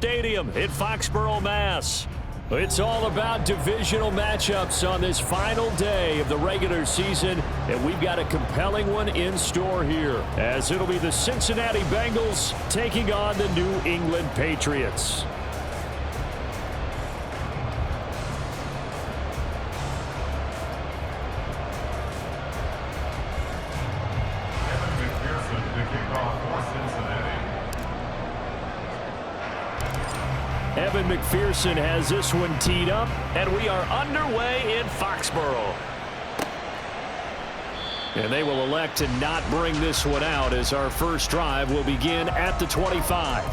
Stadium in Foxborough, Mass. It's all about divisional matchups on this final day of the regular season, and we've got a compelling one in store here, as it'll be the Cincinnati Bengals taking on the New England Patriots. Evan McPherson has this one teed up, and we are underway in Foxborough. And they will elect to not bring this one out, as our first drive will begin at the 25.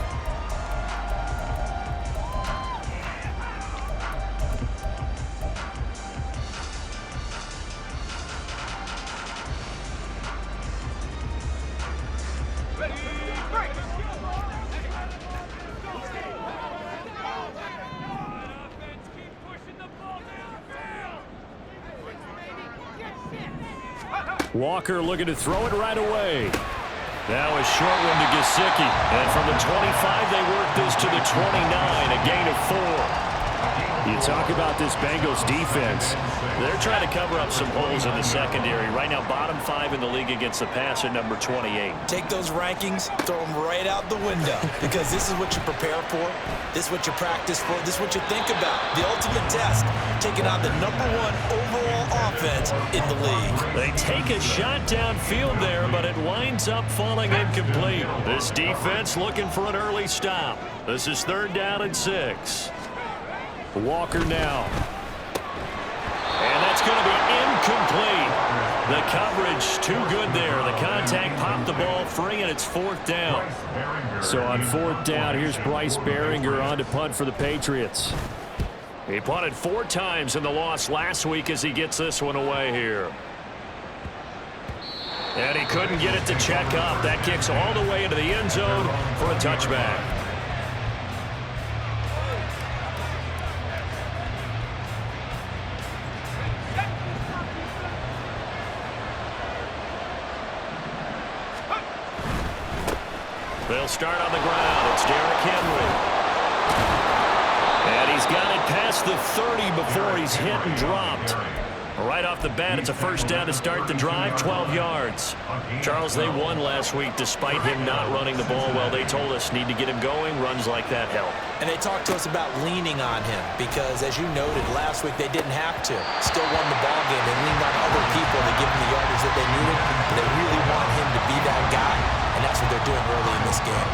Walker looking to throw it right away. Now a short one to Gesicki. And from the 25, they work this to the 29, a gain of 4. You talk about this Bengals defense. They're trying to cover up some holes in the secondary. Right now, bottom 5 in the league against the pass at number 28. Take those rankings, throw them right out the window, because this is what you prepare for. This is what you practice for. This is what you think about. The ultimate test, taking on the #1 overall offense in the league. They take a shot downfield there, but it winds up falling incomplete. This defense looking for an early stop. This is 3rd down and 6. Walker now. And that's going to be incomplete. The coverage too good there. The contact popped the ball free, and it's 4th down. So on 4th down, here's Bryce Baringer on to punt for the Patriots. He punted 4 times in the loss last week as he gets this one away here. And he couldn't get it to check up. That kicks all the way into the end zone for a touchback. They'll start on the ground. It's Derrick Henry. And he's got it past the 30 before he's hit and dropped. Right off the bat, it's a 1st down to start the drive, 12 yards. Charles, they won last week despite him not running the ball well. They told us need to get him going. Runs like that help. And they talked to us about leaning on him because, as you noted, last week they didn't have to. Still won the ball game. They leaned on other people to give him the yardage that they needed. But they really want him to be that guy, and that's what they're doing early in this game.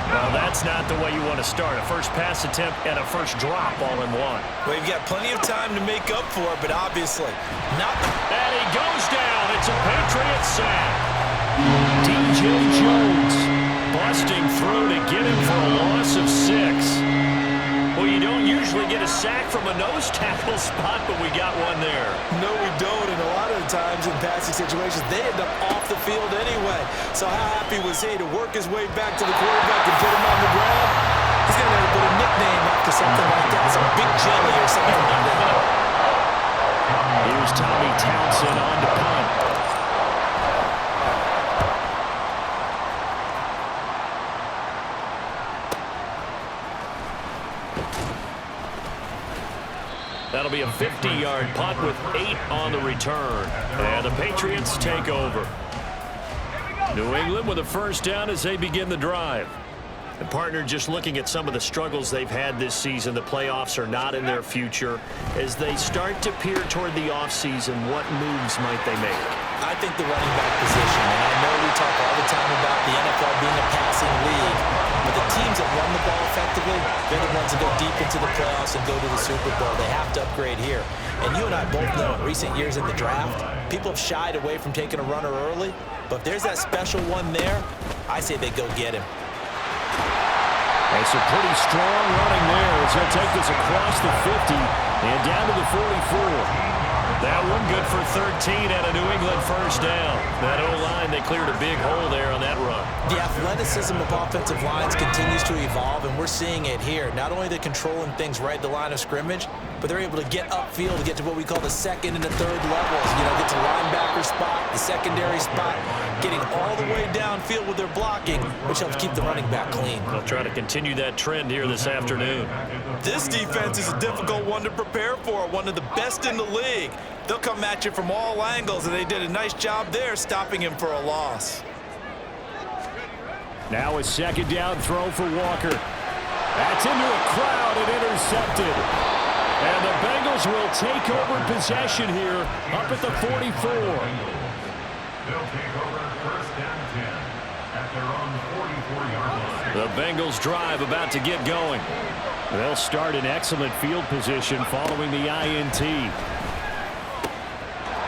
Well, that's not the way you want to start. A first pass attempt and a first drop all in one. Well, you've got plenty of time to make up for it, but obviously not. And he goes down. It's a Patriots sack. DJ Jones busting through to get him for a loss of 6. Well, you don't usually get a sack from a nose tackle spot, but we got one there. No, we don't, and a lot of the times in passing situations, they end up off the field anyway. So how happy was he to work his way back to the quarterback and put him on the ground? He's going to have to put a nickname after something like that, some Big Jelly or something like that. Here's Tommy Townsend on to punt. That'll be a 50-yard punt with 8 on the return. And the Patriots take over. New England with a 1st down as they begin the drive. And partner, just looking at some of the struggles they've had this season, the playoffs are not in their future. As they start to peer toward the offseason, what moves might they make? I think the running back position, and I know we talk all the time about the NFL being a passing league, but the teams that run the ball effectively, they're the ones that go deep into the playoffs and go to the Super Bowl. They have to upgrade here. And you and I both know in recent years in the draft, people have shied away from taking a runner early, but if there's that special one there, I say they go get him. It's a pretty strong running there as he'll take this across the 50 and down to the 44. That one good for 13 at a New England 1st down. That O-line, they cleared a big hole there on that run. The athleticism of offensive lines continues to evolve, and we're seeing it here. Not only they're controlling things right at the line of scrimmage, but they're able to get upfield to get to what we call the 2nd and the 3rd levels. You know, get to linebacker spot, the secondary spot. getting all the way downfield with their blocking, which helps keep the running back clean. They'll try to continue that trend here this afternoon. This defense is a difficult one to prepare for, one of the best in the league. They'll come at you from all angles, and they did a nice job there stopping him for a loss. Now a second down throw for Walker. That's into a crowd and intercepted. And the Bengals will take over possession here up at the 44. They'll take over first and 10 at their own 44-yard line. The Bengals drive about to get going. They'll start in excellent field position following the INT.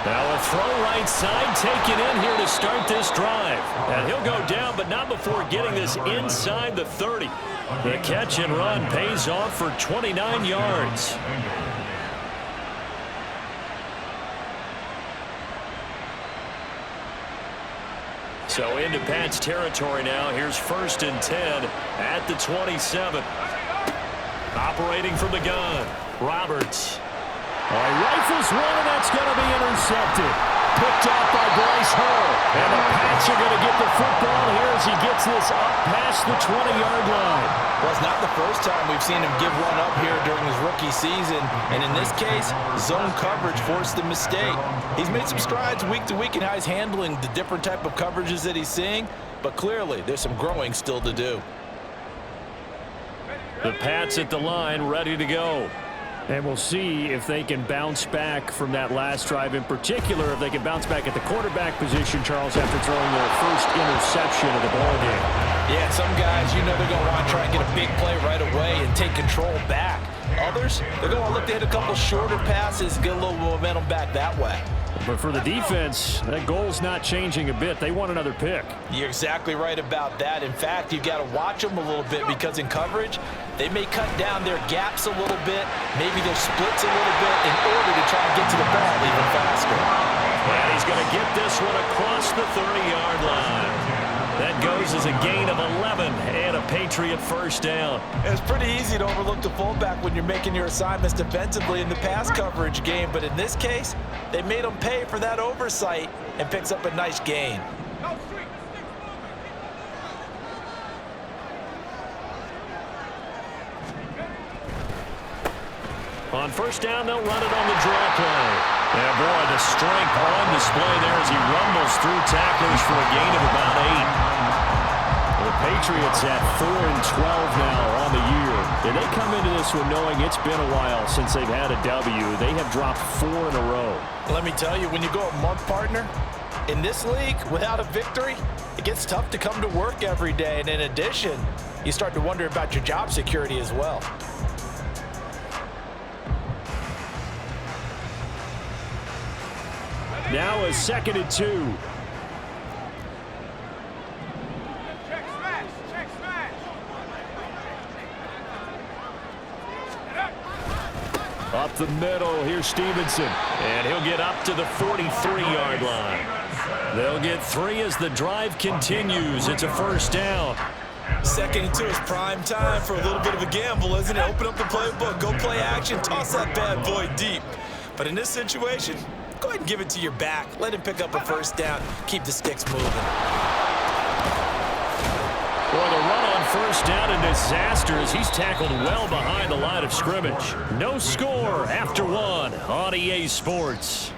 Now a throw right side taken in here to start this drive. And he'll go down, but not before getting this inside the 30. The catch and run pays off for 29 yards. So into Pat's territory now. Here's first and 10 at the 27. Operating from the gun, Roberts. Rifles one, and that's going to be intercepted. Picked off by Bryce Hall. And the Pats are going to get the football here as he gets this up past the 20-yard line. Well, it's not the first time we've seen him give one up here during his rookie season. And in this case, zone coverage forced the mistake. He's made some strides week to week in how he's handling the different type of coverages that he's seeing. But clearly, there's some growing still to do. The Pats at the line, ready to go. And we'll see if they can bounce back from that last drive, in particular if they can bounce back at the quarterback position, Charles, after throwing their first interception of the ballgame. Yeah, some guys, you know they're going to want to try and get a big play right away and take control back. Others, they're going to look to hit a couple shorter passes, get a little momentum back that way. But for the defense, that goal's not changing a bit. They want another pick. You're exactly right about that. In fact, you've got to watch them a little bit because in coverage, they may cut down their gaps a little bit, maybe their splits a little bit in order to try and get to the ball even faster. And he's going to get this one across the 30-yard line. That goes as a gain of 11 and a Patriot first down. It's pretty easy to overlook the fullback when you're making your assignments defensively in the pass coverage game, but in this case, they made him pay for that oversight and picks up a nice gain. On first down, they'll run it on the draw play. And boy, the strength on display there as he rumbles through tacklers for a gain of about 8. The Patriots at 4-12 now on the year. And they come into this one knowing it's been a while since they've had a W. They have dropped 4 in a row. Let me tell you, when you go a month, partner, in this league, without a victory, it gets tough to come to work every day. And in addition, you start to wonder about your job security as well. Now a 2nd and 2. Up the middle, here's Stevenson. And he'll get up to the 43-yard line. They'll get 3 as the drive continues. It's a first down. 2nd and 2 is prime time for a little bit of a gamble, isn't it? Open up the playbook, go play action, toss that bad boy deep. But in this situation, go ahead and give it to your back. Let him pick up a first down. Keep the sticks moving. Boy, the run on first down a disaster as he's tackled well behind the line of scrimmage. No score after 1 on EA Sports.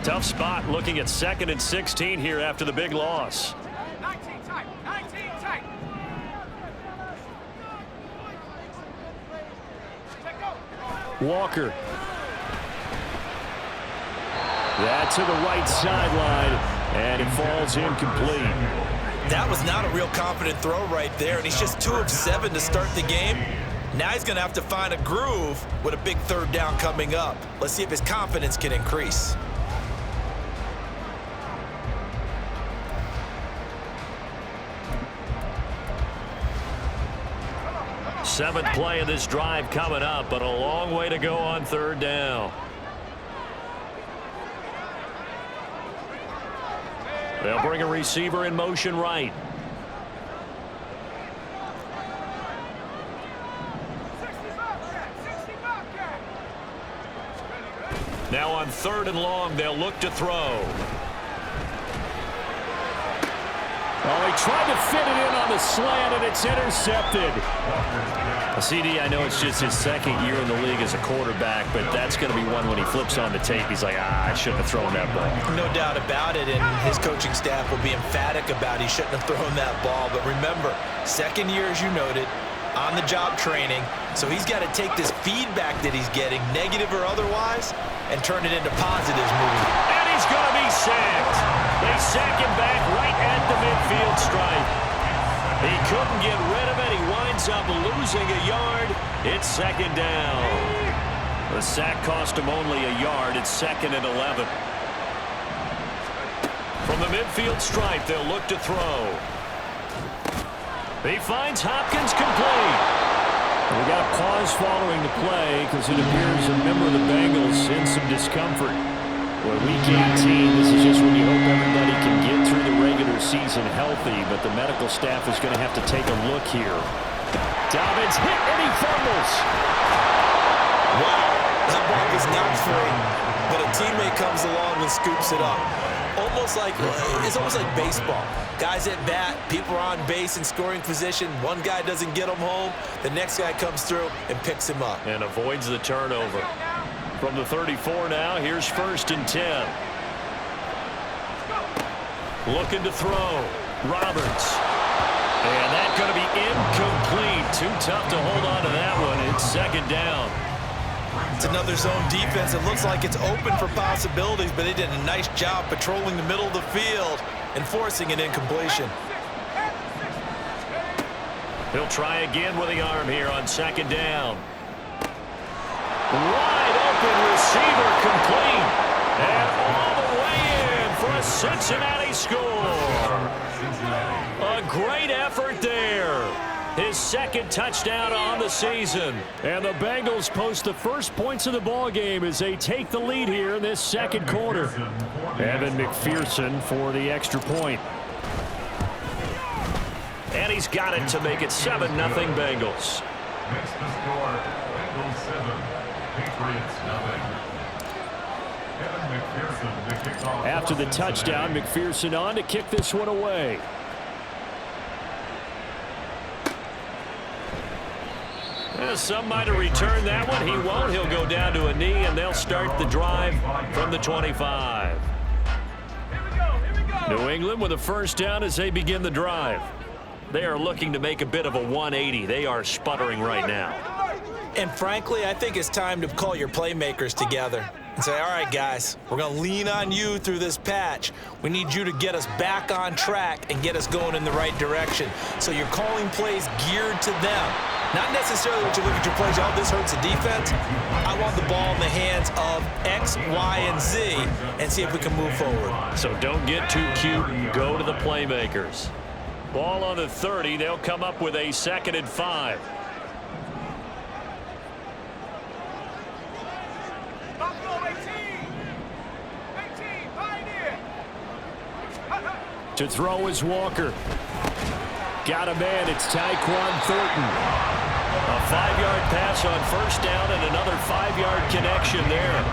Tough spot looking at 2nd and 16 here after the big loss. 19 tight, 19 tight. Walker. That to the right sideline, and it falls incomplete. That was not a real confident throw right there, and he's just 2 of 7 to start the game. Now he's going to have to find a groove with a big 3rd down coming up. Let's see if his confidence can increase. Seventh play of this drive coming up, but a long way to go on third down. They'll bring a receiver in motion right. Now on third and long, they'll look to throw. Oh, he tried to fit it in on the slant, and it's intercepted. CD, I know it's just his second year in the league as a quarterback, but that's going to be one when he flips on the tape. He's like, I shouldn't have thrown that ball. No doubt about it, and his coaching staff will be emphatic about he shouldn't have thrown that ball. But remember, second year, as you noted, on-the-job training, so he's got to take this feedback that he's getting, negative or otherwise, and turn it into positives moving. And he's going to be sacked. They sack him back right at the midfield stripe. He couldn't get rid of it. He winds up losing a yard. It's second down. The sack cost him only a yard. It's second and 11. From the midfield stripe, they'll look to throw. He finds Hopkins complete. We got a pause following the play because it appears a member of the Bengals in some discomfort. Well, week 18, this is just when you hope everybody can get through the regular season healthy, but the medical staff is going to have to take a look here. Dobbins hit and he fumbles. Wow, that ball was not free, but a teammate comes along and scoops it up. It's almost like baseball. Guys at bat, people are on base in scoring position. One guy doesn't get him home. The next guy comes through and picks him up. And avoids the turnover. From the 34 now, here's first and 10. Looking to throw. Roberts. And that's going to be incomplete. Too tough to hold on to that one. It's second down. It's another zone defense. It looks like it's open for possibilities, but they did a nice job patrolling the middle of the field and forcing an incompletion. He'll try again with the arm here on second down. Wide open receiver complete. And all the way in for a Cincinnati score. A great effort there. His second touchdown on the season. And the Bengals post the first points of the ball game as they take the lead here in this second quarter. Evan McPherson for the extra point. And he's got it to make it 7-0 Bengals. Makes the score Bengals 7, Patriots 0. Evan McPherson to kick off. After the touchdown, McPherson on to kick this one away. Some might have returned that one. He won't. He'll go down to a knee, and they'll start the drive from the 25. New England with a first down as they begin the drive. They are looking to make a bit of a 180. They are sputtering right now. And frankly, I think it's time to call your playmakers together and say, all right, guys, we're going to lean on you through this patch. We need you to get us back on track and get us going in the right direction. So you're calling plays geared to them. Not necessarily what you look at your plays, oh, this hurts the defense. I want the ball in the hands of X, Y, and Z and see if we can move forward. So don't get too cute. Go to the playmakers. Ball on the 30. They'll come up with a second and 5. To throw is Walker. Got a man. It's Tyquan Thornton. A 5-yard pass on first down and another 5-yard connection there.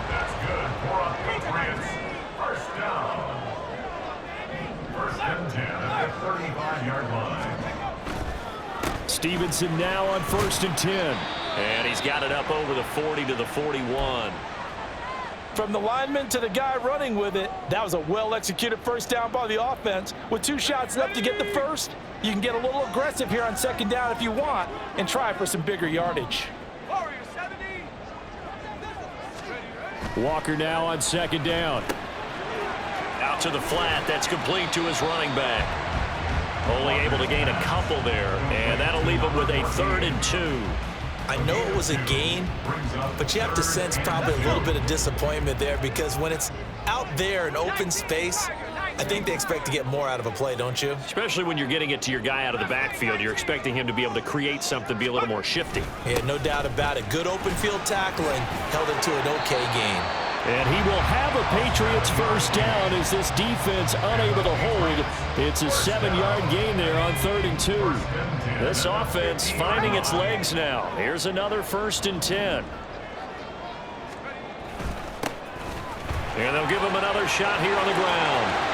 That's good for a Patriots first down. First and 10 at the 35-yard line. Stevenson now on first and 10. And he's got it up over the 40 to the 41. From the lineman to the guy running with it, that was a well-executed first down by the offense. With 2 shots left to get the first, you can get a little aggressive here on second down if you want and try for some bigger yardage. Walker now on second down. Out to the flat. That's complete to his running back. Only able to gain a couple there, and that'll leave him with a 3rd and 2. I know it was a gain, but you have to sense probably a little bit of disappointment there because when it's out there in open space, I think they expect to get more out of a play, don't you? Especially when you're getting it to your guy out of the backfield. You're expecting him to be able to create something, be a little more shifty. Yeah, no doubt about it. Good open field tackling, held it to an okay game. And he will have a Patriots first down as this defense unable to hold. It's a 7-yard gain there on 3rd and 2. This offense finding its legs now. Here's another 1st and 10. And they'll give him another shot here on the ground.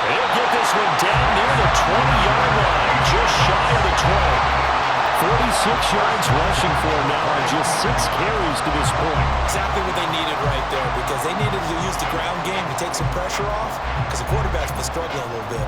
He'll get this one down near the 20-yard line, just shy of the 20. 46 yards rushing for him now on just 6 carries to this point. Exactly what they needed right there, because they needed to use the ground game to take some pressure off, because the quarterback's been struggling a little bit.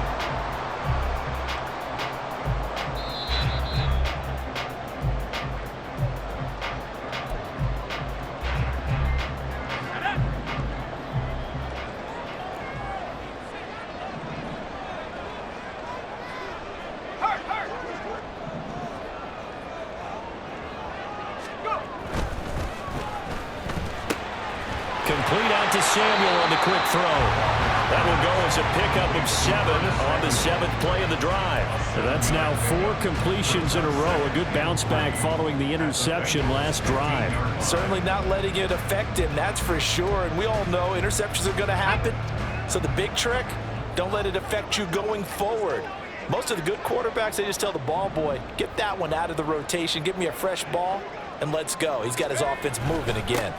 Complete out to Samuel on the quick throw. That will go as a pickup of 7 on the 7th play of the drive. So that's now 4 completions in a row. A good bounce back following the interception last drive. Certainly not letting it affect him, that's for sure. And we all know interceptions are going to happen. So the big trick, don't let it affect you going forward. Most of the good quarterbacks, they just tell the ball boy, get that one out of the rotation, give me a fresh ball, and let's go. He's got his offense moving again.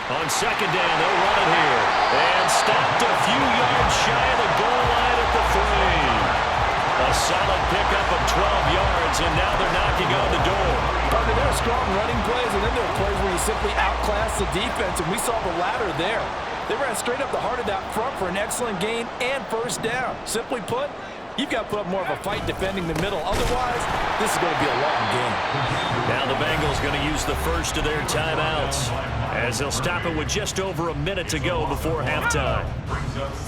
On 2nd down, they'll run it here. And stopped a few yards shy of the goal line at the 3. A solid pickup of 12 yards, and now they're knocking on the door. Partner, there are strong running plays, and then there are plays where you simply outclass the defense, and we saw the latter there. They ran straight up the heart of that front for an excellent gain and first down. Simply put, you've got to put up more of a fight defending the middle. Otherwise, this is going to be a long game. Now the Bengals going to use the first of their timeouts, as they'll stop it with just over a minute to go before halftime.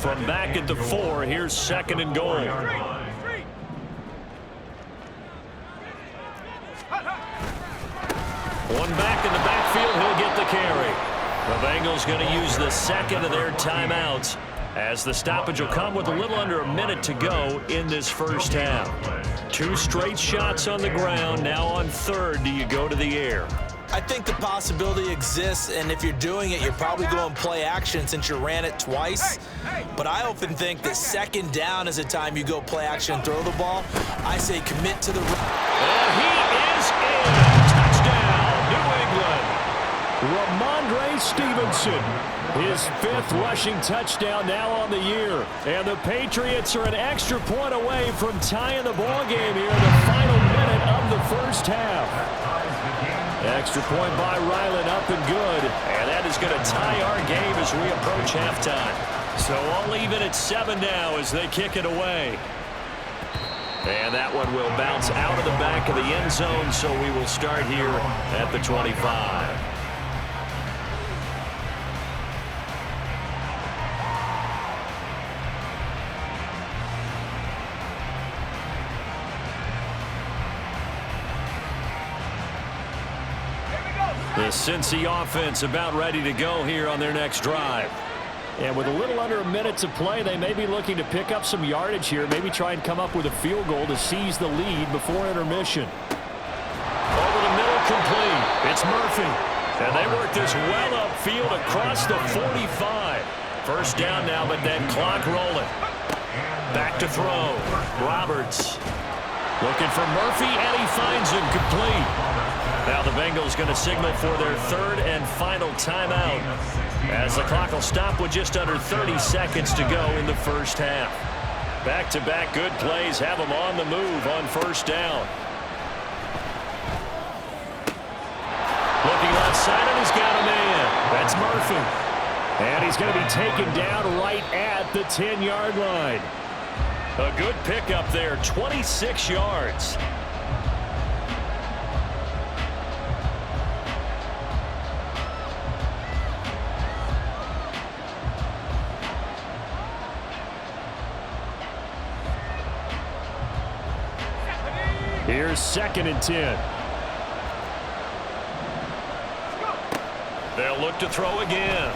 From back at the 4, here's 2nd and goal. One back in the backfield, he'll get the carry. The Bengals going to use the 2nd of their timeouts, as the stoppage will come with a little under a minute to go in this first half. 2 straight shots on the ground. Now on 3rd, do you go to the air? I think the possibility exists, and if you're doing it, you're probably going play action since you ran it twice. But I often think that 2nd down is a time you go play action and throw the ball. I say commit to the run. And he is in. Touchdown, New England. Ramondre Stevenson, his 5th rushing touchdown now on the year. And the Patriots are an extra point away from tying the ball game here in the final minute of the first half. Extra point by Ryland, up and good. And that is going to tie our game as we approach halftime. So all even at 7 now as they kick it away. And that one will bounce out of the back of the end zone, so we will start here at the 25. The Cincy offense about ready to go here on their next drive. And with a little under a minute to play, they may be looking to pick up some yardage here, maybe try and come up with a field goal to seize the lead before intermission. Over the middle, complete. It's Murphy. And they work this well upfield across the 45. First down now, but that clock rolling. Back to throw. Roberts looking for Murphy, and he finds him complete. Now the Bengals going to signal for their 3rd and final timeout, as the clock will stop with just under 30 seconds to go in the first half. Back-to-back good plays have them on the move on first down. Looking left side, and he's got a man. That's Murphy. And he's going to be taken down right at the 10-yard line. A good pickup there, 26 yards. Here's 2nd and 10. They'll look to throw again.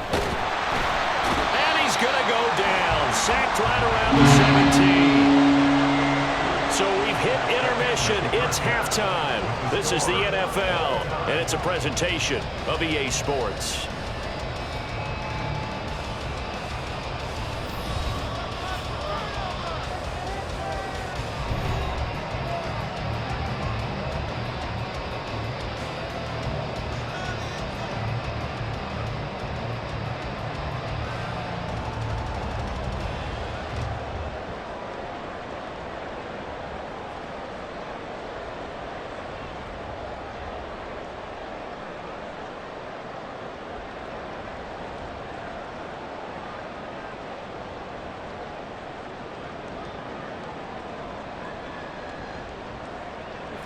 And he's going to go down. Sacked right around the 17. So we've hit intermission. It's halftime. This is the NFL, and it's a presentation of EA Sports.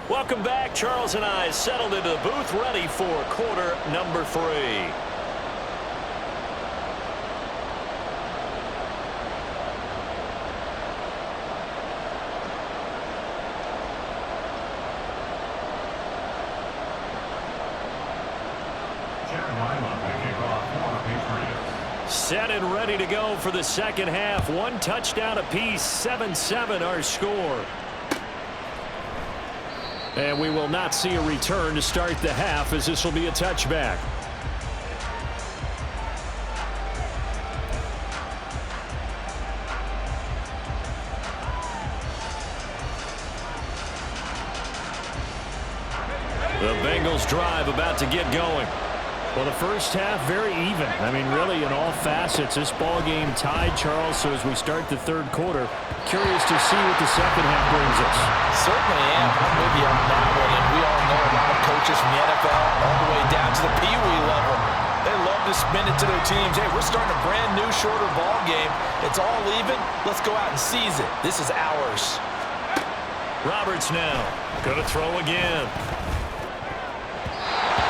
Welcome back. Charles and I settled into the booth, ready for quarter number 3. Set and ready to go for the second half. 1 touchdown apiece, 7-7 our score. And we will not see a return to start the half, as this will be a touchback. The Bengals drive about to get going. Well, the first half, very even. I mean, really, in all facets, this ball game tied, Charles. So as we start the third quarter, curious to see what the second half brings us. Certainly am. I'm with you on that one. And we all know a lot of coaches from the NFL all the way down to the Pee Wee level. They love to spin it to their teams. Hey, we're starting a brand new, shorter ball game. It's all even. Let's go out and seize it. This is ours. Roberts now. Going to throw again.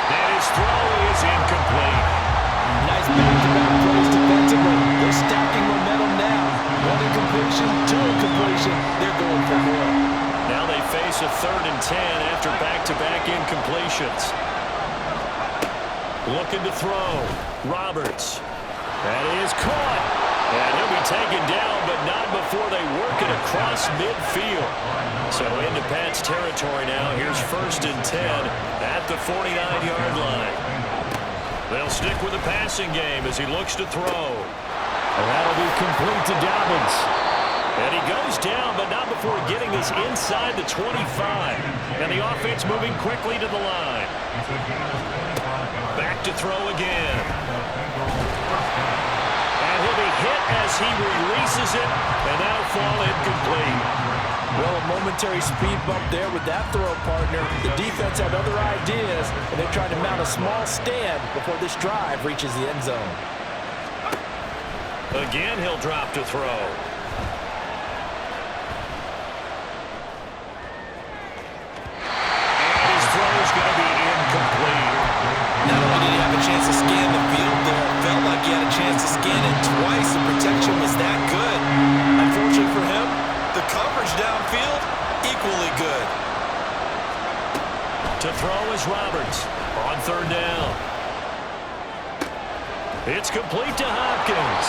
And his throw is incomplete. Nice back-to-back plays defensively. They're stacking momentum now. 1 incompletion, 2 incompletion. They're going for more. Now they face a 3rd and 10 after back-to-back incompletions. Looking to throw. Roberts. That is caught. And he'll be taken down, but not before they work it across midfield. So into Pat's territory now. Here's 1st and 10 at the 49-yard line. They'll stick with the passing game as he looks to throw. And that'll be complete to Dobbins. And he goes down, but not before getting this inside the 25. And the offense moving quickly to the line. Back to throw again. And he'll be hit as he releases it, and that'll fall incomplete. Well, a momentary speed bump there with that throw, partner. The defense had other ideas, and they're trying to mount a small stand before this drive reaches the end zone. Again, he'll drop to throw. And his throw is going to be incomplete. Not only did he have a chance to scan the field there, it felt like he had a chance to scan it twice. The protection was that good. Unfortunately for him, the coverage downfield, equally good. To throw is Roberts on 3rd down. It's complete to Hopkins.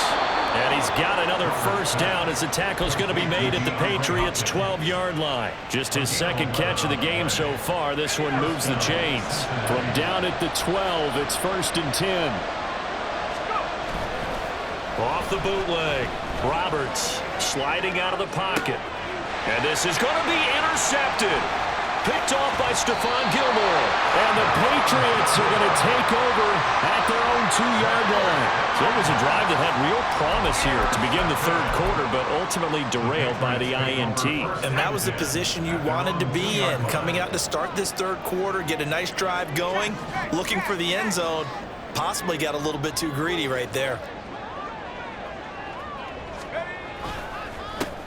And he's got another 1st down as the tackle's going to be made at the Patriots' 12-yard line. Just his 2nd catch of the game so far. This one moves the chains. From down at the 12, it's 1st and 10. Off the bootleg. Roberts sliding out of the pocket. And this is going to be intercepted. Picked off by Stephon Gilmore. And the Patriots are going to take over at their own 2-yard line. So it was a drive that had real promise here to begin the 3rd quarter, but ultimately derailed by the INT. And that was the position you wanted to be in. Coming out to start this 3rd quarter, get a nice drive going, looking for the end zone. Possibly got a little bit too greedy right there.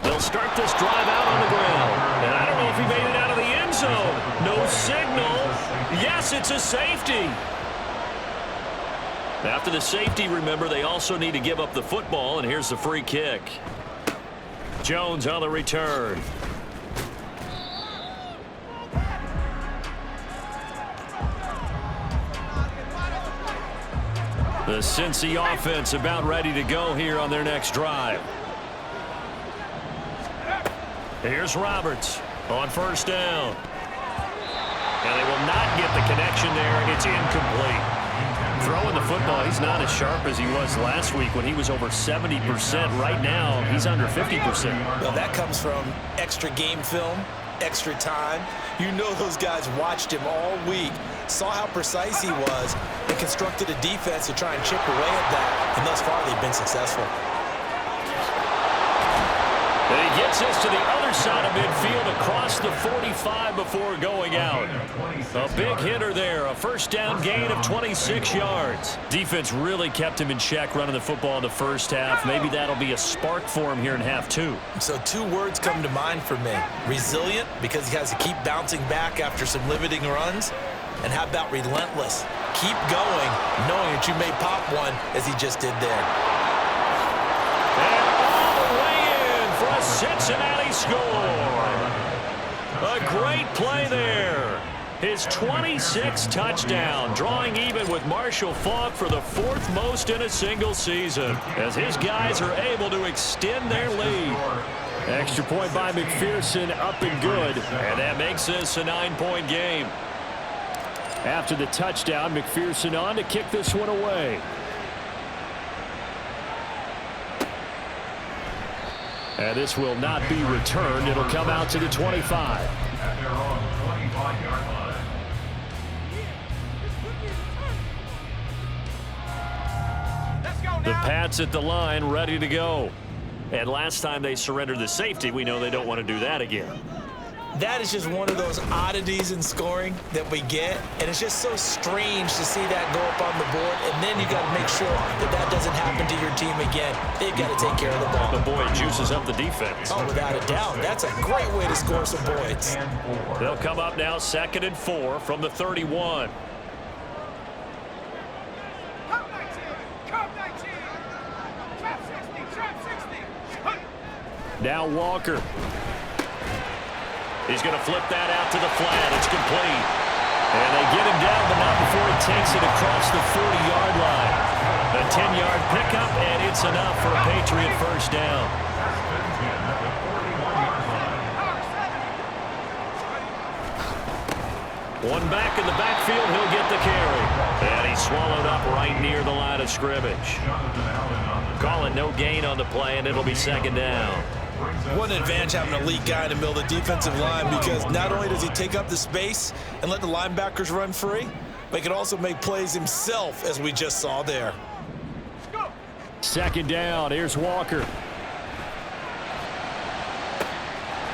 They'll start this drive out on the ground. And I don't know if he made it out of the end zone. No signal. Yes, it's a safety. After the safety, remember, they also need to give up the football, and here's the free kick. Jones on the return. The Cincy offense about ready to go here on their next drive. Here's Roberts on first down. And they will not get the connection there. It's incomplete. Throwing the football, he's not as sharp as he was last week when he was over 70%. Right now, he's under 50%. Well, that comes from extra game film, extra time. You know those guys watched him all week, saw how precise he was, and constructed a defense to try and chip away at that. And thus far, they've been successful. And he gets us to the other side of midfield across the 45 before going out. A big hitter there, a first down gain of 26 yards. Defense really kept him in check running the football in the first half. Maybe that'll be a spark for him here in half two. So two words come to mind for me. Resilient, because he has to keep bouncing back after some limiting runs. And how about relentless? Keep going, knowing that you may pop one as he just did there. And all the way in for a Cincinnati score. A great play there. His 26th touchdown, drawing even with Marshall Faulk for the 4th most in a single season, as his guys are able to extend their lead. Extra point by McPherson, up and good. And that makes this a 9-point game. After the touchdown, McPherson on to kick this one away. And this will not be returned. It'll come out to the 25. At their own 25-yard line. Let's go The now. Pats at the line, ready to go. And last time they surrendered the safety, we know they don't want to do that again. That is just one of those oddities in scoring that we get, and it's just so strange to see that go up on the board, and then you got to make sure that that doesn't happen to your team again. They've got to take care of the ball. But boy, it juices up the defense. Oh, without a doubt. That's a great way to score some points. They'll come up now 2nd and 4 from the 31. Come 19. Come 19. Trap 60. Trap 60. Now Walker. He's going to flip that out to the flat. It's complete. And they get him down, but not before he takes it across the 40-yard line. A 10-yard pickup, and it's enough for a Patriot first down. One back in the backfield, he'll get the carry. And he's swallowed up right near the line of scrimmage. Call it no gain on the play, and it'll be 2nd down. What an advantage having an elite guy in the middle of the defensive line, because not only does he take up the space and let the linebackers run free, but he can also make plays himself, as we just saw there. 2nd down. Here's Walker.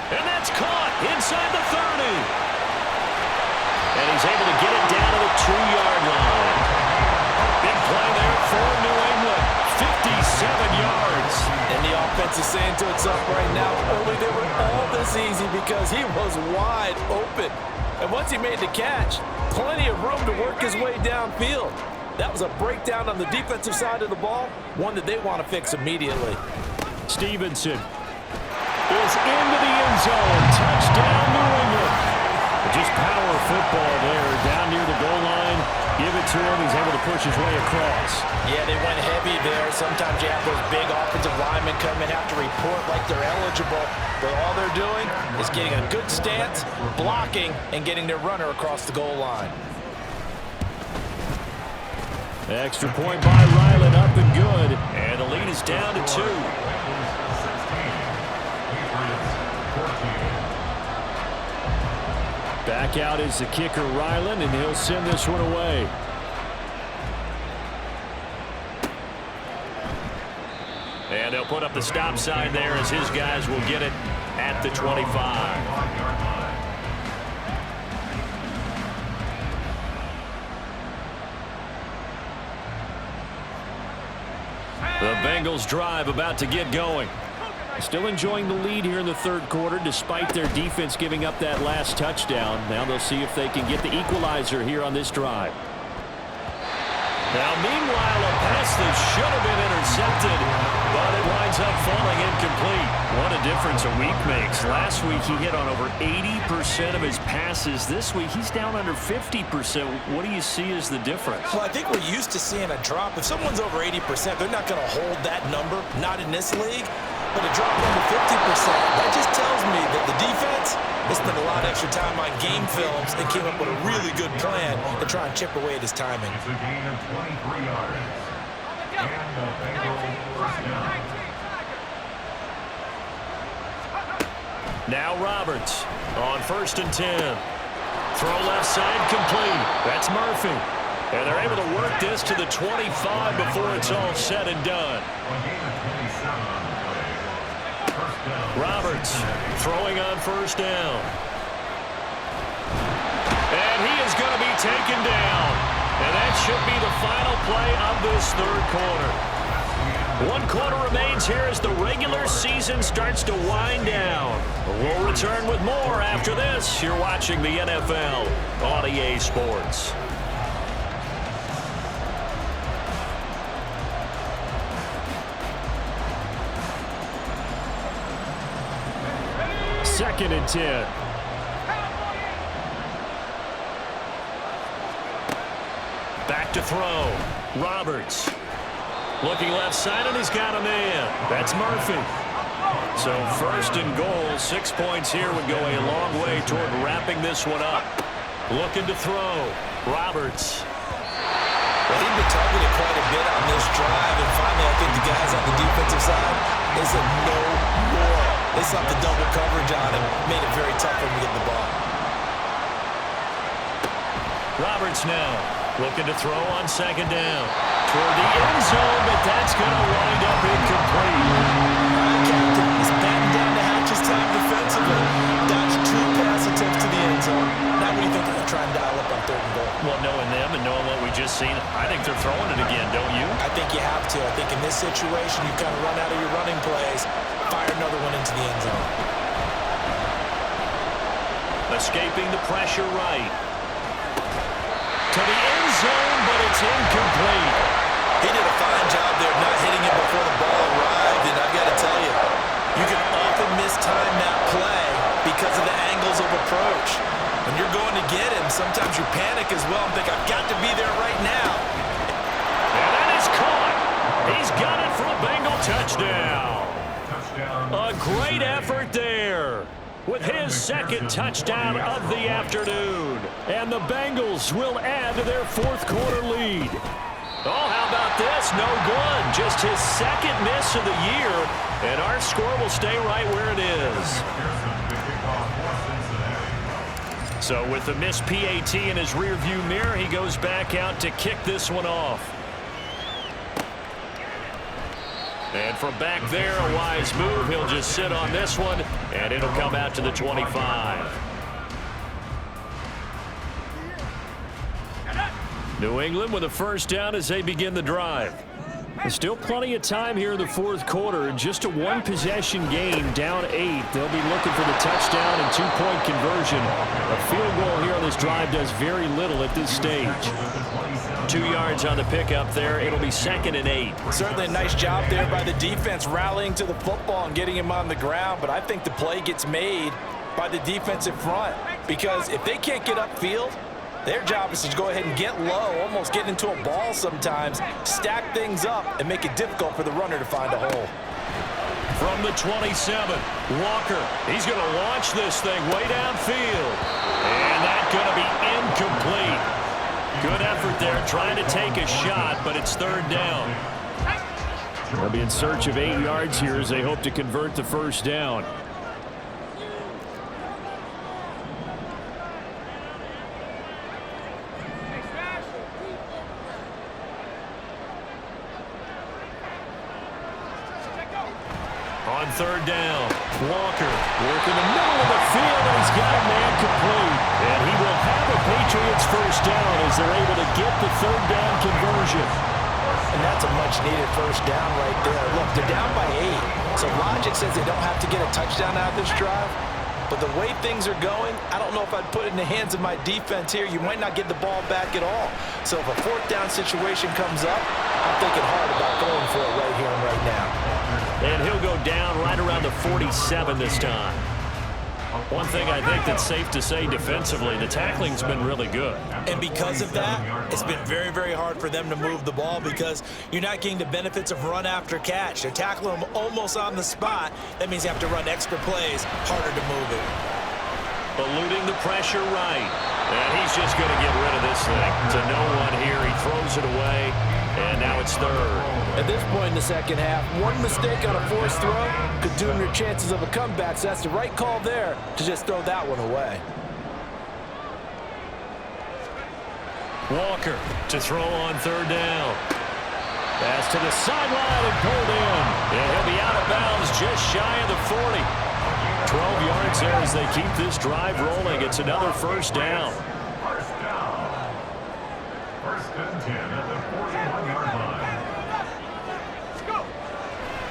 And that's caught inside the 30. And he's able to get it down to the 2-yard line. Big play there for New England. 57 yards. And the offense is saying to itself right now, only they were all this easy because he was wide open. And once he made the catch, plenty of room to work his way downfield. That was a breakdown on the defensive side of the ball, one that they want to fix immediately. Stevenson is into the end zone. Touchdown, New England. Just power football there down near the goal line. Give it to him. He's able to push his way across. Yeah, they went heavy there. Sometimes you have those big offensive linemen come in, have to report like they're eligible. But all they're doing is getting a good stance, blocking, and getting their runner across the goal line. Extra point by Ryland, up and good. And the lead is down to 2. Back out is the kicker, Ryland, and he'll send this one away. And they'll put up the stop sign there as his guys will get it at the 25. The Bengals drive about to get going. Still enjoying the lead here in the 3rd quarter despite their defense giving up that last touchdown. Now they'll see if they can get the equalizer here on this drive. Now, meanwhile, a pass that should have been intercepted, but it winds up falling incomplete. What a difference a week makes. Last week, he hit on over 80% of his passes. This week, he's down under 50%. What do you see as the difference? Well, I think we're used to seeing a drop. If someone's over 80%, they're not going to hold that number, not in this league. But to drop them to 50%, that just tells me that the defense has spent a lot of extra time on game films and came up with a really good plan to try and chip away at his timing. It's a gain of 23 yards. And the Bengals first down. Now Roberts on 1st and 10. Throw left side complete. That's Murphy. And they're able to work this to the 25 before it's all said and done. A gain of 27 on the play. First down. Roberts throwing on 1st down. And he is going to be taken down. And that should be the final play of this 3rd quarter. 1 quarter remains here as the regular season starts to wind down. We'll return with more after this. You're watching the NFL on EA Sports. Second and 10. Back to throw. Roberts. Looking left side, and he's got a man. That's Murphy. So 1st and goal, 6 points here would go a long way toward wrapping this one up. Looking to throw. Roberts. Well, he'd been targeted quite a bit on this drive, and finally I think the guys on the defensive side, they said no more. They slapped the double coverage on him, made it very tough for him to get the ball. Roberts now looking to throw on 2nd down. Toward the end zone, but that's going to wind up incomplete. Captain is batting down the hatches time defensively. Dodged 2 pass attempts to the end zone. Now what do you think they're going to try and dial up on 3rd and goal? Well, knowing them and knowing what we just seen, I think they're throwing it again, don't you? I think you have to. I think in this situation, you kind of run out of your running plays, fire another one into the end zone. Escaping the pressure right. To the end zone, but it's incomplete. He did a fine job there of not hitting it before the ball arrived, and I've got to tell you, you can often mistime that play because of the angles of approach. When you're going to get him, sometimes you panic as well and think, I've got to be there right now. And that is caught. He's got it for a Bengal touchdown. A great effort there with his 2nd touchdown of the afternoon. And the Bengals will add to their 4th quarter lead. Oh, how about this? No good. Just his 2nd miss of the year, and our score will stay right where it is. So with the missed PAT in his rearview mirror, he goes back out to kick this one off. And from back there, a wise move. He'll just sit on this one, and it'll come out to the 25. New England with a 1st down as they begin the drive. There's still plenty of time here in the 4th quarter. Just a 1-possession game, down 8. They'll be looking for the touchdown and 2-point conversion. A field goal here on this drive does very little at this stage. 2 yards on the pickup there. It'll be 2nd and 8. Certainly a nice job there by the defense rallying to the football and getting him on the ground, but I think the play gets made by the defensive front because if they can't get upfield, their job is to go ahead and get low, almost get into a ball sometimes, stack things up, and make it difficult for the runner to find a hole. From the 27, Walker. He's going to launch this thing way downfield. And that's going to be incomplete. Good effort there, trying to take a shot, but it's 3rd down. They'll be in search of 8 yards here as they hope to convert the 1st down. On 3rd down, Walker working the middle of the field, and he's got a man complete. And he will have a Patriots 1st down as they're able to get the 3rd down conversion. And that's a much-needed 1st down right there. Look, they're down by 8, so logic says they don't have to get a touchdown out of this drive. But the way things are going, I don't know if I'd put it in the hands of my defense here. You might not get the ball back at all. So if a 4th down situation comes up, I'm thinking hard about going for it right here and right now. And he'll go down right around the 47 this time. A One thing I think that's safe to say defensively, the tackling's been really good. And because of that, it's been very, very hard for them to move the ball because you're not getting the benefits of run after catch. They're tackling them almost on the spot. That means you have to run extra plays, harder to move it. Eluding the pressure right. And he's just going to get rid of this thing. To no one here. He throws it away. And now it's third. At this point in the second half, one mistake on a forced throw could doom your chances of a comeback. So that's the right call there to just throw that one away. Walker to throw on third down. Pass to the sideline and pulled in. And he'll be out of bounds just shy of the 40. 12 yards there as they keep this drive rolling. It's another first down. First down. First and 10 at the 41-yard line.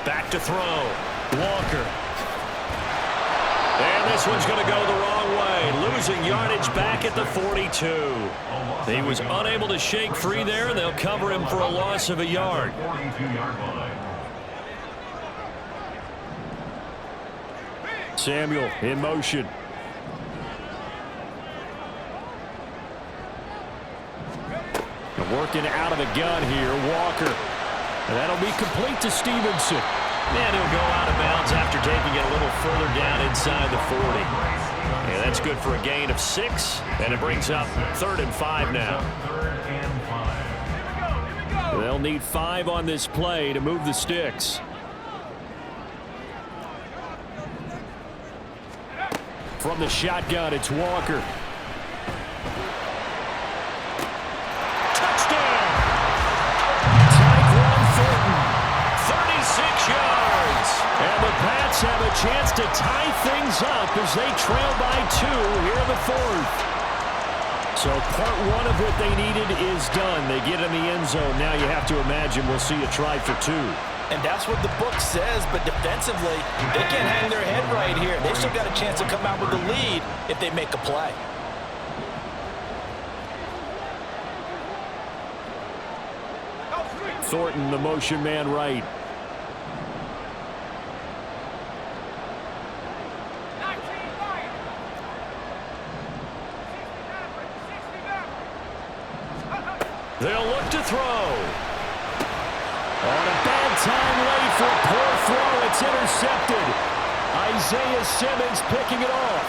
Back to throw. Walker. And this one's going to go the wrong way. Losing yardage back at the 42. He was unable to shake free there, and they'll cover him for a loss of a yard. 42-yard line. Samuel in motion. And working out of the gun here, Walker. And that'll be complete to Stevenson. And he'll go out of bounds after taking it a little further down inside the 40. And that's good for a gain of 6. And it brings up 3rd and 5 now. Third and 5. They'll need 5 on this play to move the sticks. From the shotgun, it's Walker. Touchdown! Tyquan Thornton, 36 yards. And the Pats have a chance to tie things up as they trail by 2 here in the 4th. So part 1 of what they needed is done. They get in the end zone. Now you have to imagine we'll see a try for 2. And that's what the book says, but defensively, they can't hang their head right here. They still got a chance to come out with the lead if they make a play. Thornton, the motion man right. They'll look to throw. On a bad time late for a poor throw. It's intercepted. Isaiah Simmons picking it off.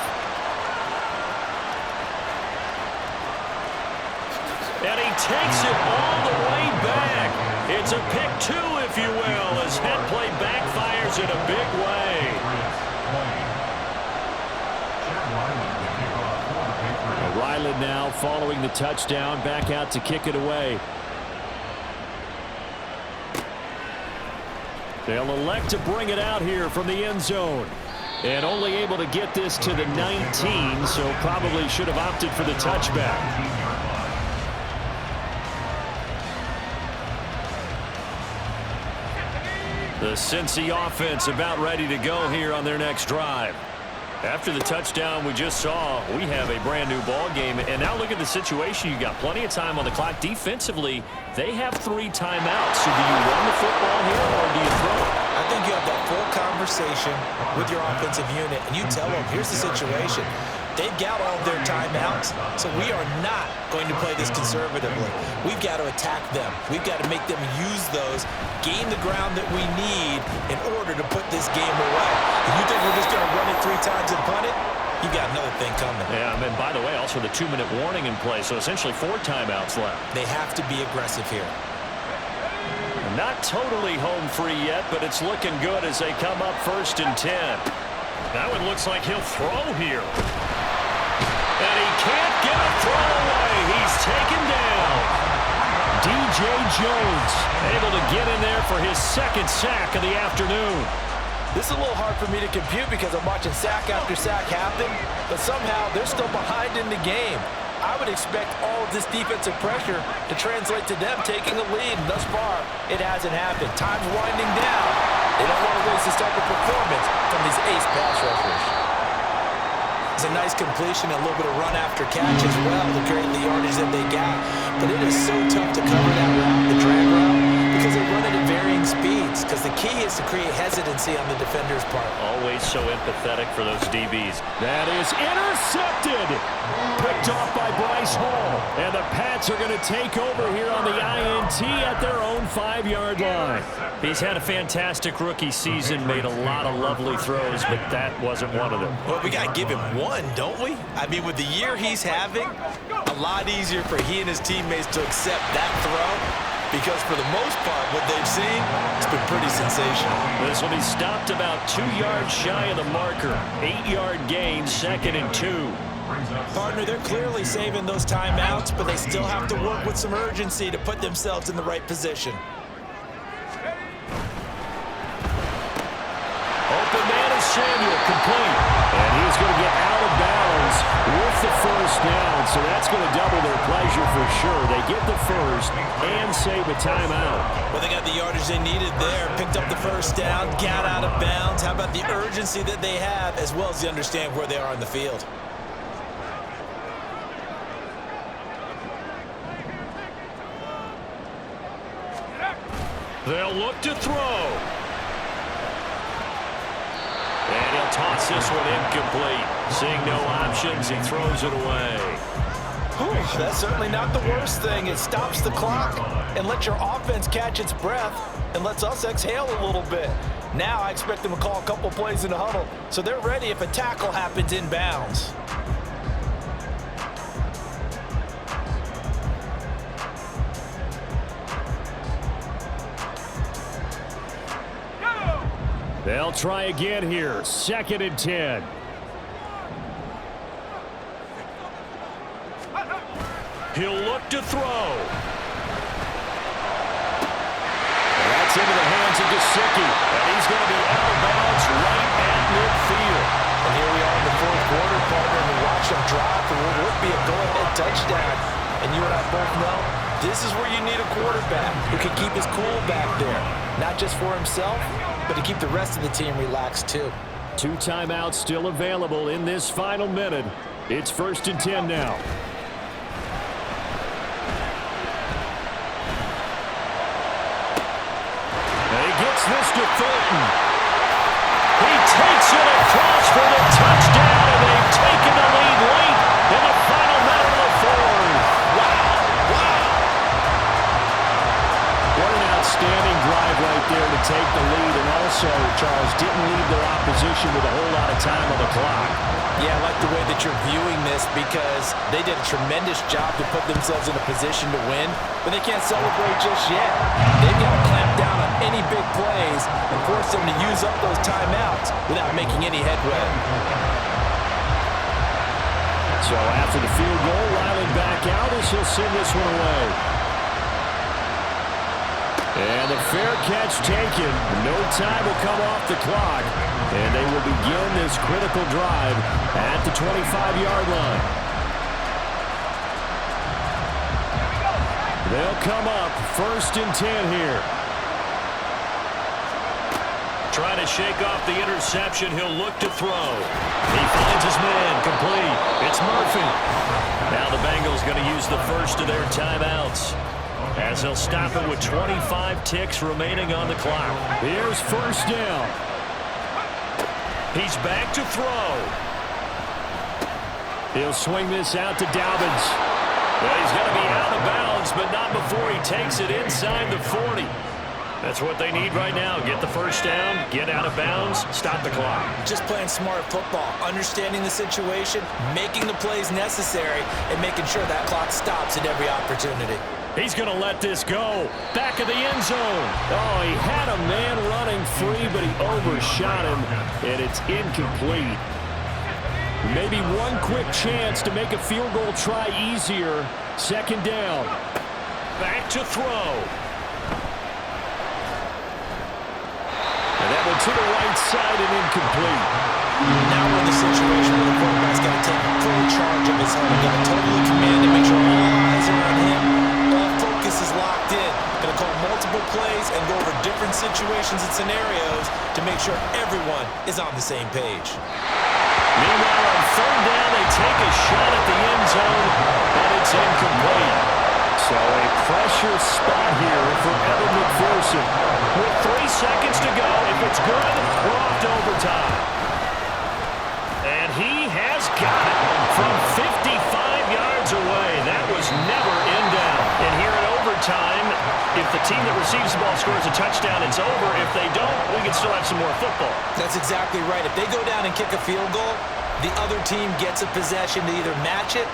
And he takes it all the way back. It's a pick 2, if you will, as head play backfires in a big way. Ryland now following the touchdown, back out to kick it away. They'll elect to bring it out here from the end zone. And only able to get this to the 19, so probably should have opted for the touchback. The Cincy offense about ready to go here on their next drive. After the touchdown we just saw, we have a brand new ball game. And now look at the situation. You got plenty of time on the clock. Defensively, they have 3 timeouts. So do you run the football here or do you throw it? I think you have that full conversation with your offensive unit, and you tell them, here's the situation. They've got all their timeouts, so we are not going to play this conservatively. We've got to attack them. We've got to make them use those, gain the ground that we need in order to put this game away. If you think we're just going to run it 3 times and punt it, you got another thing coming. Yeah, and by the way, also the 2-minute warning in play, so essentially 4 timeouts left. They have to be aggressive here. Not totally home free yet, but it's looking good as they come up 1st and 10. Now it looks like he'll throw here. And he can't get a throw away. He's taken down. DJ Jones able to get in there for his 2nd sack of the afternoon. This is a little hard for me to compute because I'm watching sack after sack happen, but somehow they're still behind in the game. I would expect all of this defensive pressure to translate to them taking a lead, and thus far, it hasn't happened. Time's winding down. They don't want to waste this type of performance from these ace pass rushers. It's a nice completion, a little bit of run after catch as well to create the yardage that they got. But it is so tough to cover that route, the drag route. because they run it at varying speeds, because the key is to create hesitancy on the defender's part. Always so empathetic for those DBs. That is intercepted. Picked off by Bryce Hall. And the Pats are going to take over here on the INT at their own 5-yard line. He's had a fantastic rookie season, made a lot of lovely throws, but that wasn't one of them. Well, we got to give him one, don't we? I mean, with the year he's having, a lot easier for he and his teammates to accept that throw, because for the most part, what they've seen, it's been pretty sensational. This will be stopped about 2 yards shy of the marker. 8-yard gain, 2nd and 2. Partner, they're clearly saving those timeouts, but they still have to work with some urgency to put themselves in the right position. Open man is Samuel, complete. And he's going to get out of bounds with the first down, so that's going to double their pleasure for sure. They get the first and save a timeout. Well, they got the yardage they needed there, picked up the first down, got out of bounds. How about the urgency that they have, as well as they understand where they are on the field? They'll look to throw. And he'll toss this one incomplete. Seeing no options, he throws it away. Whew, that's certainly not the worst thing. It stops the clock and lets your offense catch its breath and lets us exhale a little bit. Now I expect them to call a couple plays in the huddle, so they're ready if a tackle happens inbounds. They'll try again here. 2nd and 10. He'll look to throw. That's into the hands of Gesicki. And he's going to be out of bounds right at midfield. And here we are in the 4th quarter, partner, and we watch them drop for what would be a go-ahead touchdown. And you and I both know this is where you need a quarterback who can keep his cool back there, not just for himself, but to keep the rest of the team relaxed too. 2 timeouts still available in this final minute. It's 1st and 10 now. And he gets this to Thornton. He takes it across for the touchdown, and they've taken the lead late in the final minute of the 4th. What an outstanding drive right there to take the lead, and also, Charles, didn't leave their opposition with a whole lot of time on the clock. Yeah, I like the way that you're viewing this, because they did a tremendous job to put themselves in a position to win, but they can't celebrate just yet. They've got to clamp down on any big plays and force them to use up those timeouts without making any headway. So after the field goal, Riley back out as he'll send this one away. And the fair catch taken. No time will come off the clock. And they will begin this critical drive at the 25-yard line. They'll come up 1st and 10 here. Trying to shake off the interception. He'll look to throw. He finds his man. Complete. It's Murphy. Now the Bengals going to use the first of their timeouts, as he'll stop it with 25 ticks remaining on the clock. Here's 1st down. He's back to throw. He'll swing this out to Dobbins. Well, he's going to be out of bounds, but not before he takes it inside the 40. That's what they need right now. Get the first down, get out of bounds, stop the clock. Just playing smart football, understanding the situation, making the plays necessary, and making sure that clock stops at every opportunity. He's going to let this go. Back of the end zone. Oh, he had a man running free, but he overshot him, and it's incomplete. Maybe one quick chance to make a field goal try easier. 2nd down. Back to throw. And that one to the right side and incomplete. Now we're in the situation where the quarterback's got to take full charge of his own. Got to totally command and make sure all eyes are on him. All focus is locked in. Going to call multiple plays and go over different situations and scenarios to make sure everyone is on the same page. Meanwhile, on 3rd down, they take a shot at the end zone, and it's incomplete. So a pressure spot here for Evan McPherson. Stevenson with 3 seconds to go. If it's good, we're off to overtime. And he has got it from 55 yards away. That was never in doubt. And here in overtime, if the team that receives the ball scores a touchdown, it's over. If they don't, we can still have some more football. That's exactly right. If they go down and kick a field goal, the other team gets a possession to either match it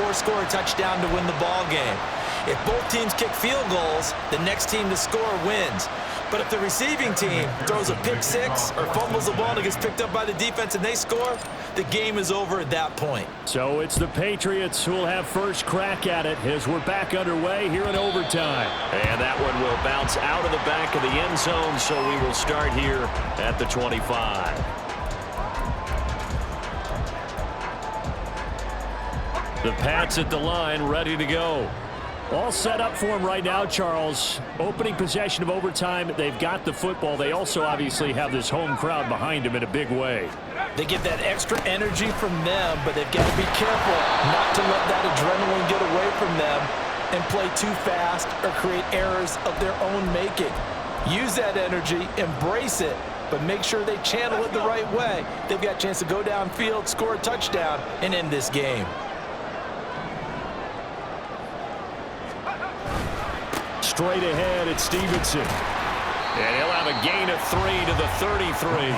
or score a touchdown to win the ball game. If both teams kick field goals, the next team to score wins. But if the receiving team throws a pick six or fumbles the ball and it gets picked up by the defense and they score, the game is over at that point. So it's the Patriots who will have first crack at it as we're back underway here in overtime. And that one will bounce out of the back of the end zone, so we will start here at the 25. The Pats at the line, ready to go. All set up for him right now, Charles. Opening possession of overtime, they've got the football. They also obviously have this home crowd behind them in a big way. They get that extra energy from them, but they've got to be careful not to let that adrenaline get away from them and play too fast or create errors of their own making. Use that energy, embrace it, but make sure they channel it the right way. They've got a chance to go downfield, score a touchdown, and end this game. Straight ahead, it's Stevenson. And he'll have a gain of 3 to the 33.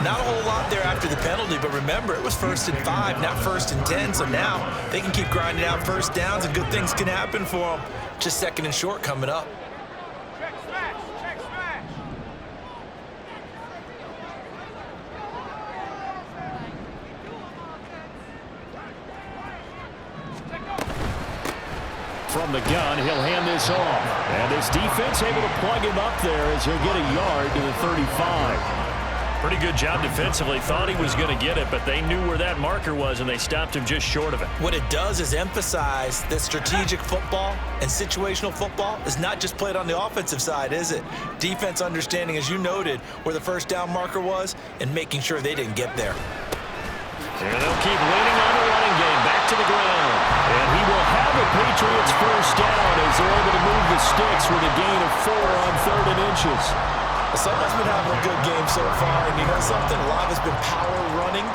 Not a whole lot there after the penalty, but remember, it was 1st and 5, not 1st and 10, so now they can keep grinding out first downs and good things can happen for them. Just 2nd and short coming up. Check smash. Check smash. From the gun, he'll hand this off. And his defense able to plug him up there as he'll get a yard to the 35. Pretty good job defensively. Thought he was going to get it, but they knew where that marker was, and they stopped him just short of it. What it does is emphasize that strategic football and situational football is not just played on the offensive side, is it? Defense understanding, as you noted, where the first down marker was and making sure they didn't get there. And they'll keep leaning on the running game. Back to the ground. And he will have a Patriots first down as they're able to move the sticks with a gain of 4 on 3rd and inches. Someone's been having a good game so far, and you know something? A lot has been power running.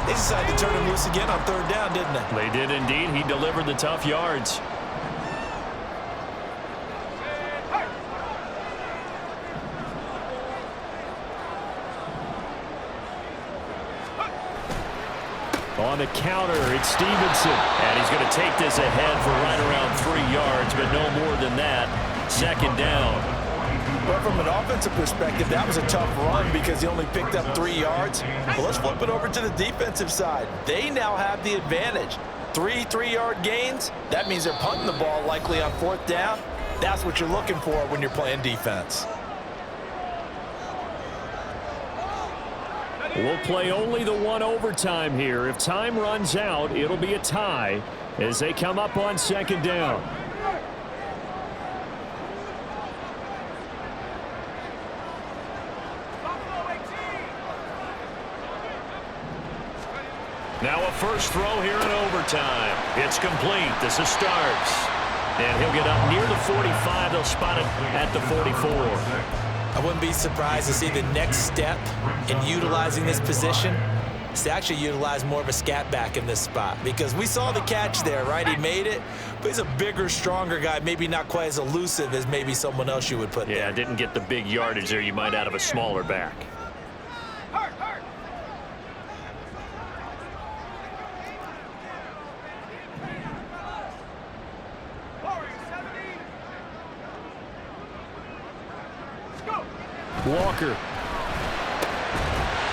They decided to turn him loose again on 3rd down, didn't they? They did indeed. He delivered the tough yards. On the counter, it's Stevenson. And he's going to take this ahead for right around 3 yards, but no more than that. 2nd down. But from an offensive perspective, that was a tough run because he only picked up 3 yards. Well, let's flip it over to the defensive side. They now have the advantage. 3 3-yard gains. That means they're punting the ball likely on 4th down. That's what you're looking for when you're playing defense. We'll play only the 1 overtime here. If time runs out, it'll be a tie as they come up on 2nd down. Now a first throw here in overtime. It's complete. This is Starks. And he'll get up near the 45. They'll spot it at the 44. I wouldn't be surprised to see the next step in utilizing this position is to actually utilize more of a scat back in this spot, because we saw the catch there, right? He made it, but he's a bigger, stronger guy, maybe not quite as elusive as maybe someone else you would put there. Yeah, didn't get the big yardage there you might out of a smaller back. Hurt, hurt. Walker.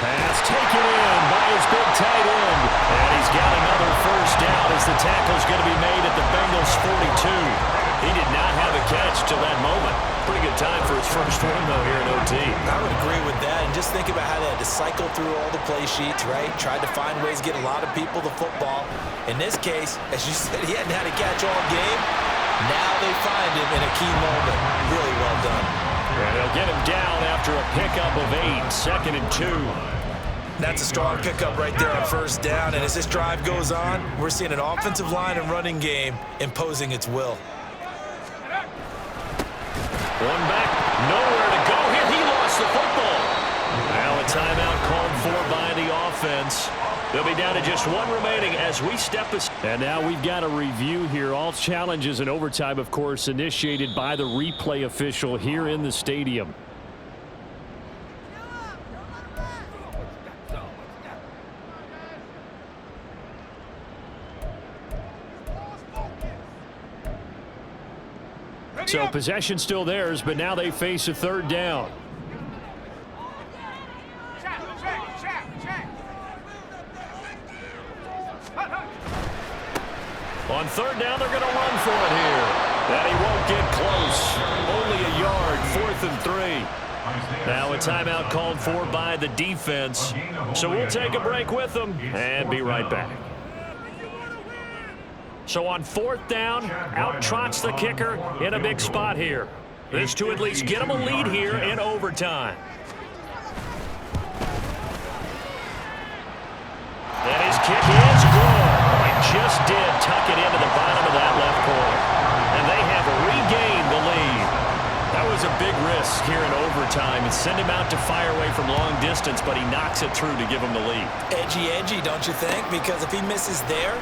Pass taken in by his big tight end. And he's got another first down as the tackle's going to be made at the Bengals 42. He did not have a catch till that moment. Pretty good time for his first one, though, here in OT. I would agree with that. And just think about how they had to cycle through all the play sheets, right? Tried to find ways to get a lot of people the football. In this case, as you said, he hadn't had a catch all game. Now they find him in a key moment. Really well done. And they'll get him down after a pickup of 8, 2nd and 2. That's a strong pickup right there on first down. And as this drive goes on, we're seeing an offensive line and running game imposing its will. One back, nowhere to go here. He lost the football. Now a timeout called for by the offense. They'll be down to just one remaining as we step aside. And now we've got a review here. All challenges in overtime, of course, initiated by the replay official here in the stadium. So possession still theirs, but now they face a third down. On third down, they're going to run for it here. And he won't get close. Only a yard, 4th and 3. Now a timeout called for by the defense. So we'll take a break with them and be right back. So on 4th down, out trots the kicker in a big spot here. This to at least get them a lead here in overtime. And his kick is good. He just did tuck it into the bottom of that left corner. And they have regained the lead. That was a big risk here in overtime. It sent him out to fire away from long distance, but he knocks it through to give him the lead. Edgy, don't you think? Because if he misses there,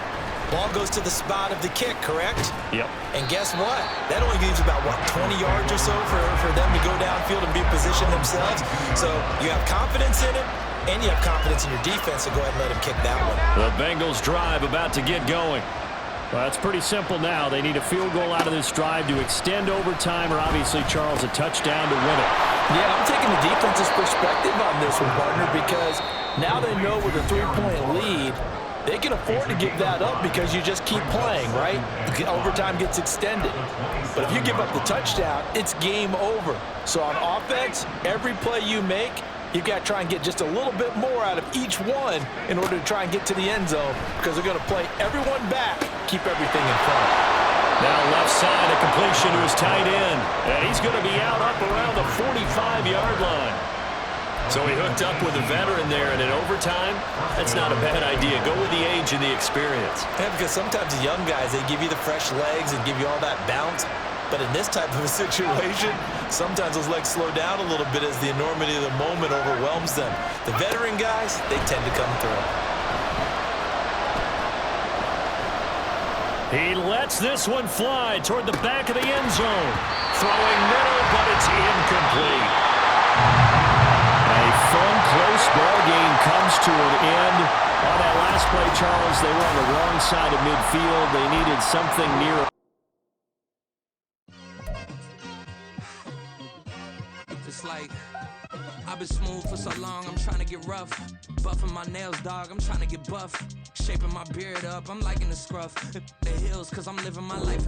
ball goes to the spot of the kick, correct? Yep. And guess what? That only leaves about, 20 yards or so for them to go downfield and be positioned themselves. So you have confidence in him, and you have confidence in your defense, so go ahead and let him kick that one. The Bengals drive about to get going. Well, it's pretty simple now. They need a field goal out of this drive to extend overtime, or obviously, Charles, a touchdown to win it. Yeah, I'm taking the defense's perspective on this one, partner, because now they know with a 3-point lead, they can afford to give that up because you just keep playing, right? Overtime gets extended. But if you give up the touchdown, it's game over. So on offense, every play you make, you've got to try and get just a little bit more out of each one in order to try and get to the end zone because they're going to play everyone back, keep everything in front. Now left side, a completion to his tight end. And he's going to be out up around the 45-yard line. So he hooked up with a veteran there, and in overtime, that's not a bad idea. Go with the age and the experience. Yeah, because sometimes the young guys, they give you the fresh legs and give you all that bounce. But in this type of a situation, sometimes those legs slow down a little bit as the enormity of the moment overwhelms them. The veteran guys, they tend to come through. He lets this one fly toward the back of the end zone. Throwing middle, but it's incomplete. A fun, close ball game comes to an end. On that last play, Charles, they were on the wrong side of midfield. They needed something near. It's like I've been smooth for so long, I'm trying to get rough. Buffing my nails, dog, I'm trying to get buff. Shaping my beard up, I'm liking the scruff. The hills, cause I'm living my life in